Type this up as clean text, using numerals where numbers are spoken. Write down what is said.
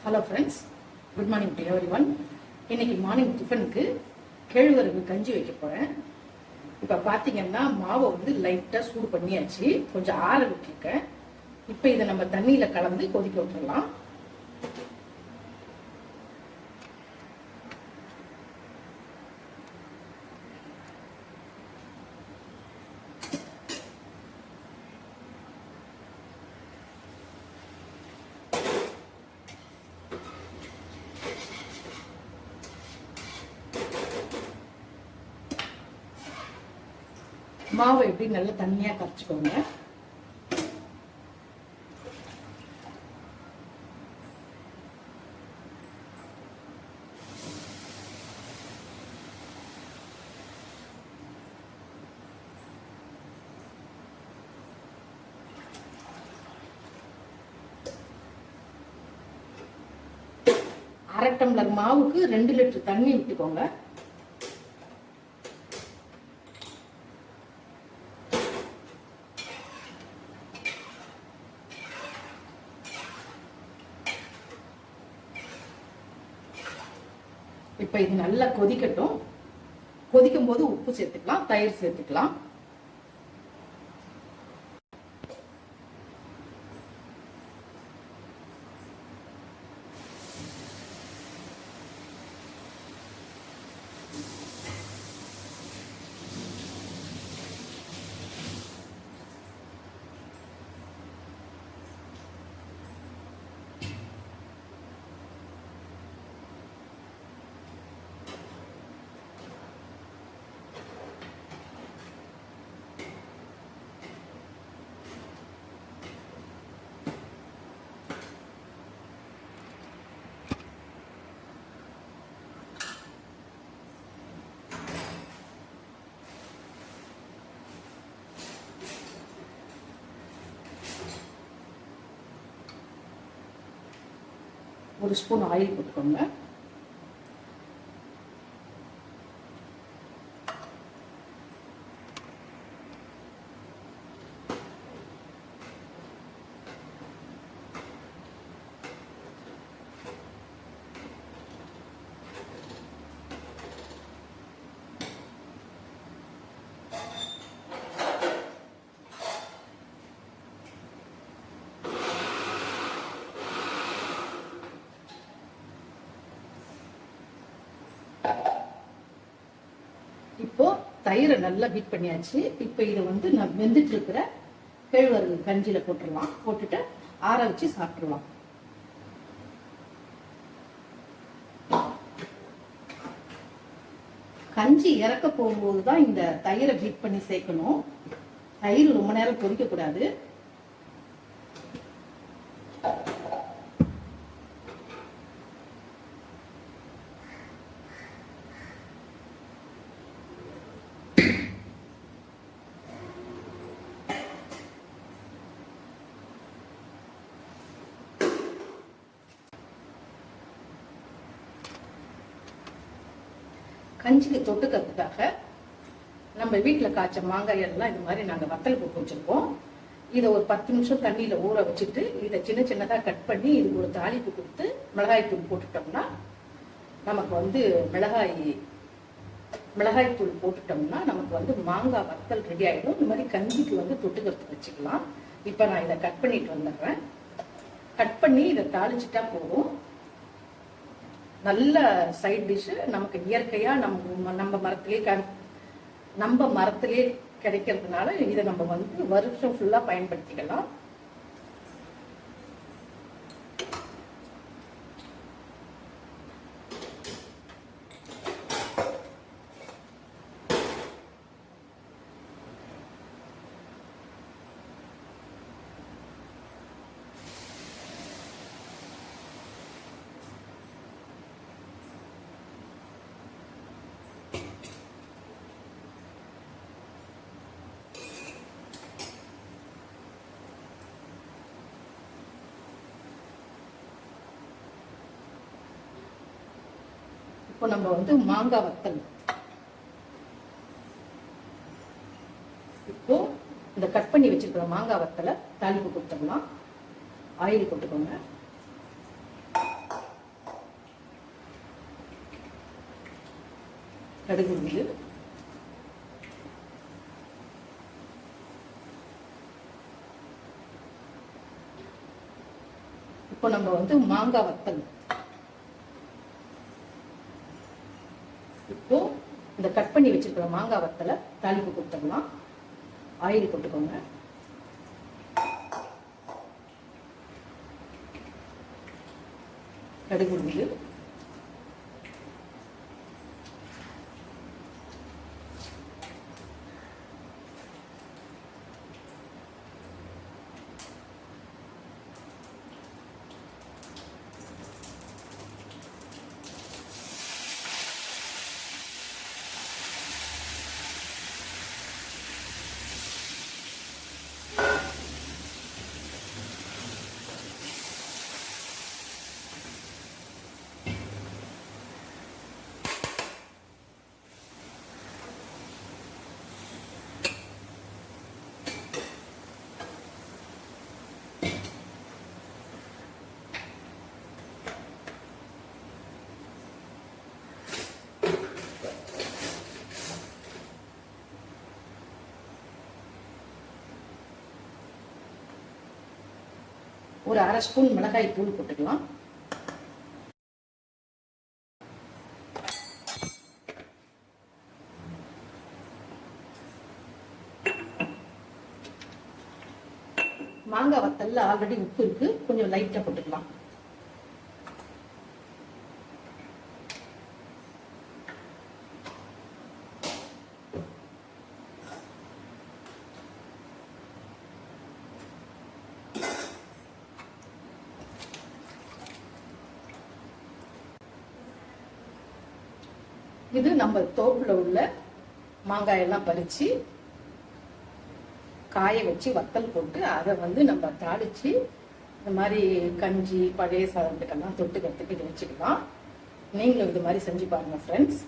Hello friends, good morning to everyone. இன்னைக்கு morning டிஃபனுக்கு கேழ்வரகு கஞ்சி வைக்க போகிறேன். இப்போ பார்த்தீங்கன்னா மாவை வந்து லைட்டாக சூடு பண்ணியாச்சு, கொஞ்சம் ஆற விட்டுருக்கேன். இப்போ இதை நம்ம தண்ணியில் கலந்து கொதிக்க விட்டுறலாம். மாவை எப்படி நல்லா தண்ணியாக கரைச்சிக்கோங்க. அரை டம்ளர் மாவுக்கு 2 லிட்டர் தண்ணி விட்டுக்கோங்க. இப்ப இது நல்லா கொதிக்கட்டும். கொதிக்கும் போது உப்பு சேர்த்துக்கலாம், தயிர் சேர்த்துக்கலாம். ஒரு ஸ்பூன் ஆயில் போட்டுக்கோங்க. இப்போ தயிரை நல்லா பீட் பண்ணியாச்சு. இப்போ இதை வந்து நான் வெந்துட்டு இருக்கிற கேழ்வரகு கஞ்சியில போட்டுடலாம். போட்டுட்டு ஆற வச்சு சாப்பிட்டுடலாம். கஞ்சி இறக்க போகும்போது தான் இந்த தயிரை பீட் பண்ணி சேர்க்கணும். தயிர் ரொம்ப நேரம் கொதிக்க கூடாது. கஞ்சிக்கு தொட்டுக்கிறதுக்காக நம்ம வீட்டில் காய்ச்ச மாங்காய் எல்லாம் இது மாதிரி நாங்கள் வத்தல் போட்டு வச்சிருக்கோம். இதை ஒரு 10 நிமிஷம் தண்ணியில் ஊற வச்சுட்டு இதை சின்ன சின்னதாக கட் பண்ணி இதுக்கு ஒரு தாளிப்பு கொடுத்து மிளகாய் தூள் போட்டுட்டோம்னா நமக்கு வந்து மிளகாய் தூள் போட்டுட்டோம்னா நமக்கு வந்து மாங்காய் வத்தல் ரெடி ஆகிடும். இந்த மாதிரி கஞ்சிக்கு வந்து தொட்டுக்கிறதுக்கு வச்சுக்கலாம். இப்போ நான் இதை கட் பண்ணிட்டு வந்துடுறேன். கட் பண்ணி இதை தாளிச்சிட்டா போதும். நல்ல சைட் டிஷ். நமக்கு இயற்கையா நம்ம மரத்திலே கிடைக்கிறதுனால இதை நம்ம வந்து வருஷம் ஃபுல்லா பயன்படுத்திக்கலாம். இப்போ நம்ம வந்து மாங்காய் வத்தல் இப்போ இந்த கட் பண்ணி வச்சிருக்கிற மாங்காய் வத்தலை தாளிப்பு கொடுத்துடலாம். ஆயில் போட்டுக்கோங்க. கடுகு உளுந்து, இப்போ நம்ம வந்து மாங்காய் வத்தல், இப்போ இந்த கட் பண்ணி வச்சிருக்கிற மாங்காய் வத்தலை தாளிப்பு கொடுத்துடலாம். ஆயில் போட்டுக்கோங்க. கடுகு உளுந்து, ஒரு அரை ஸ்பூன் மிளகாய் தூள் போட்டுக்கலாம். மாங்காய் வத்தல்ல ஆல்ரெடி உப்பு இருக்கு, கொஞ்சம் லைட்டா போட்டுக்கலாம். இது நம்ம தோப்புல உள்ள மாங்காயெல்லாம் பறிச்சு காய வச்சு வத்தல் போட்டு அதை வந்து நம்ம தாளிச்சு இந்த மாதிரி கஞ்சி பழைய சாதத்துக்கெல்லாம் தொட்டுக்கிறதுக்கு இது வச்சுக்கலாம். நீங்களும் இது மாதிரி செஞ்சு பாருங்க ஃப்ரெண்ட்ஸ்.